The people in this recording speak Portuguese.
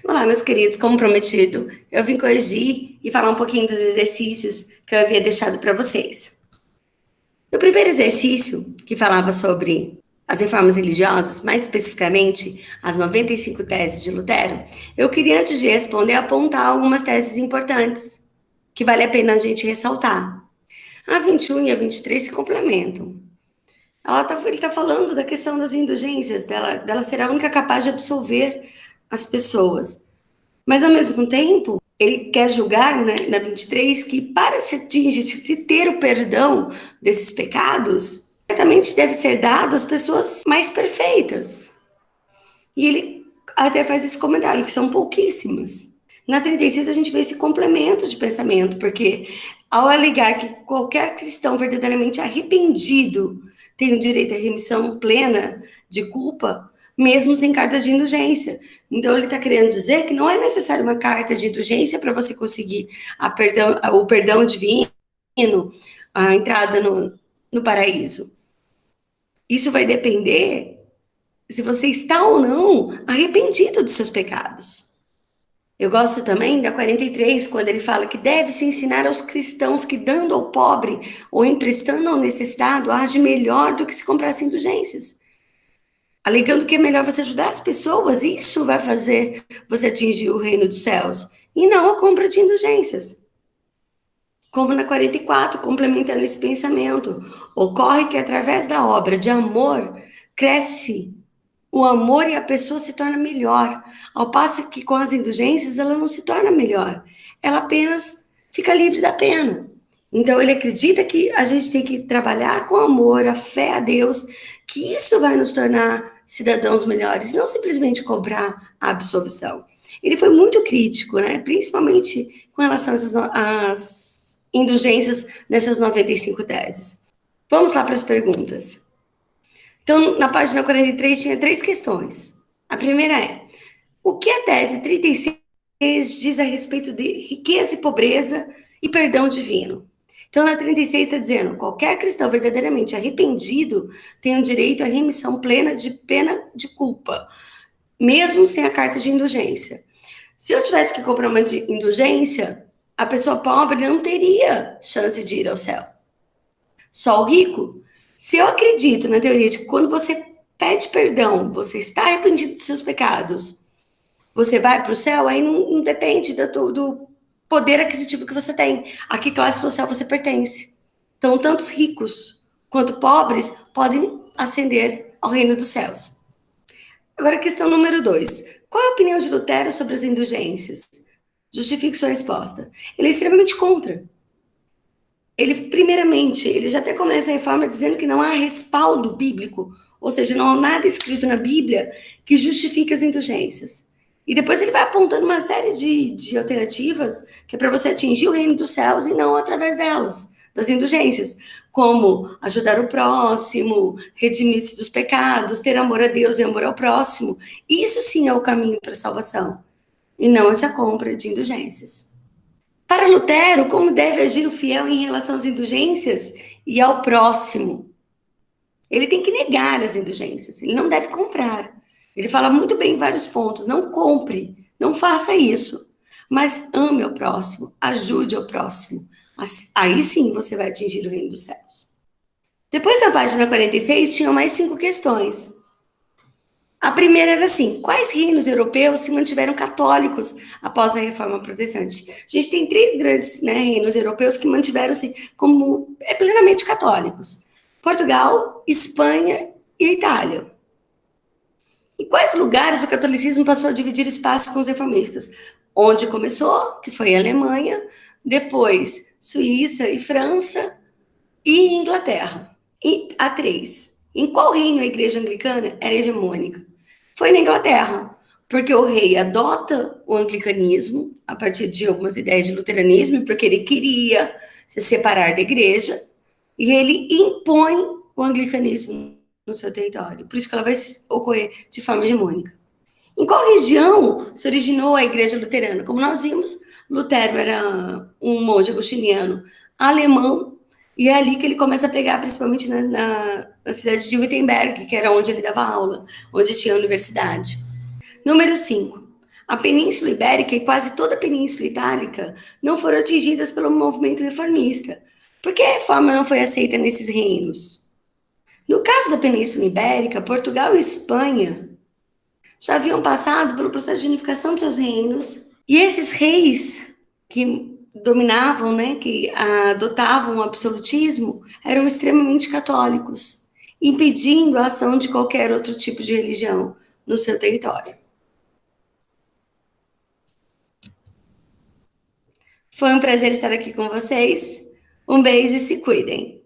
Olá, meus queridos, como prometido, eu vim corrigir e falar um pouquinho dos exercícios que eu havia deixado para vocês. No primeiro exercício, que falava sobre as reformas religiosas, mais especificamente as 95 teses de Lutero, eu queria, antes de responder, apontar algumas teses importantes que vale a pena a gente ressaltar. A 21 e a 23 se complementam. Ele está falando da questão das indulgências, dela ser a única capaz de absolver as pessoas. Mas, ao mesmo tempo, ele quer julgar, né, na 23, que para se atingir, se ter o perdão desses pecados, certamente deve ser dado às pessoas mais perfeitas. E ele até faz esse comentário, que são pouquíssimas. Na 36, a gente vê esse complemento de pensamento, porque ao alegar que qualquer cristão verdadeiramente arrependido tem o direito à remissão plena de culpa, mesmo sem carta de indulgência. Então, ele está querendo dizer que não é necessário uma carta de indulgência para você conseguir o perdão divino, a entrada no paraíso. Isso vai depender se você está ou não arrependido dos seus pecados. Eu gosto também da 43, quando ele fala que deve-se ensinar aos cristãos que, dando ao pobre ou emprestando ao necessitado, age melhor do que se comprasse indulgências. Alegando que é melhor você ajudar as pessoas, isso vai fazer você atingir o reino dos céus, e não a compra de indulgências. Como na 44, complementando esse pensamento, ocorre que através da obra de amor, cresce o amor e a pessoa se torna melhor, ao passo que com as indulgências ela não se torna melhor, ela apenas fica livre da pena. Então ele acredita que a gente tem que trabalhar com amor, a fé a Deus, que isso vai nos tornar cidadãos melhores, não simplesmente cobrar a absolvição. Ele foi muito crítico, né? Principalmente com relação às indulgências nessas 95 teses. Vamos lá para as perguntas. Então, na página 43 tinha 3 questões. A primeira é: o que a tese 36 diz a respeito de riqueza e pobreza e perdão divino? Então, na 36 está dizendo: qualquer cristão verdadeiramente arrependido tem o direito à remissão plena de pena de culpa, mesmo sem a carta de indulgência. Se eu tivesse que comprar uma indulgência, a pessoa pobre não teria chance de ir ao céu. Só o rico. Se eu acredito na teoria de que quando você pede perdão, você está arrependido dos seus pecados, você vai para o céu, aí não depende do poder aquisitivo que você tem, a que classe social você pertence. Então, tanto os ricos quanto pobres podem ascender ao reino dos céus. Agora, a questão número 2. Qual é a opinião de Lutero sobre as indulgências? Justifique sua resposta. Ele é extremamente contra. Ele já até começa a reforma dizendo que não há respaldo bíblico, ou seja, não há nada escrito na Bíblia que justifique as indulgências. E depois ele vai apontando uma série de alternativas que é para você atingir o reino dos céus e não através delas, das indulgências, como ajudar o próximo, redimir-se dos pecados, ter amor a Deus e amor ao próximo. Isso sim é o caminho para a salvação, e não essa compra de indulgências. Para Lutero, como deve agir o fiel em relação às indulgências e ao próximo? Ele tem que negar as indulgências, ele não deve comprar. Ele fala muito bem em vários pontos: não compre, não faça isso, mas ame ao próximo, ajude ao próximo. Aí sim você vai atingir o reino dos céus. Depois, na página 46, tinham mais 5 questões. A primeira era assim: quais reinos europeus se mantiveram católicos após a Reforma Protestante? A gente tem 3 grandes, né, reinos europeus que mantiveram-se como plenamente católicos: Portugal, Espanha e Itália. Em quais lugares o catolicismo passou a dividir espaço com os reformistas? Onde começou, que foi a Alemanha, depois Suíça e França e Inglaterra. E a 3. Em qual reino a igreja anglicana era hegemônica? Foi na Inglaterra, porque o rei adota o anglicanismo a partir de algumas ideias de luteranismo, porque ele queria se separar da igreja, e ele impõe o anglicanismo no seu território. Por isso que ela vai ocorrer de forma hegemônica. Em qual região se originou a igreja luterana? Como nós vimos, Lutero era um monge agostiniano alemão, e é ali que ele começa a pregar, principalmente na cidade de Wittenberg, que era onde ele dava aula, onde tinha a universidade. Número 5. A Península Ibérica e quase toda a Península Itálica não foram atingidas pelo movimento reformista. Por que a reforma não foi aceita nesses reinos? No caso da Península Ibérica, Portugal e Espanha já haviam passado pelo processo de unificação de seus reinos, e esses reis que dominavam, né, que adotavam o absolutismo, eram extremamente católicos, impedindo a ação de qualquer outro tipo de religião no seu território. Foi um prazer estar aqui com vocês. Um beijo e se cuidem.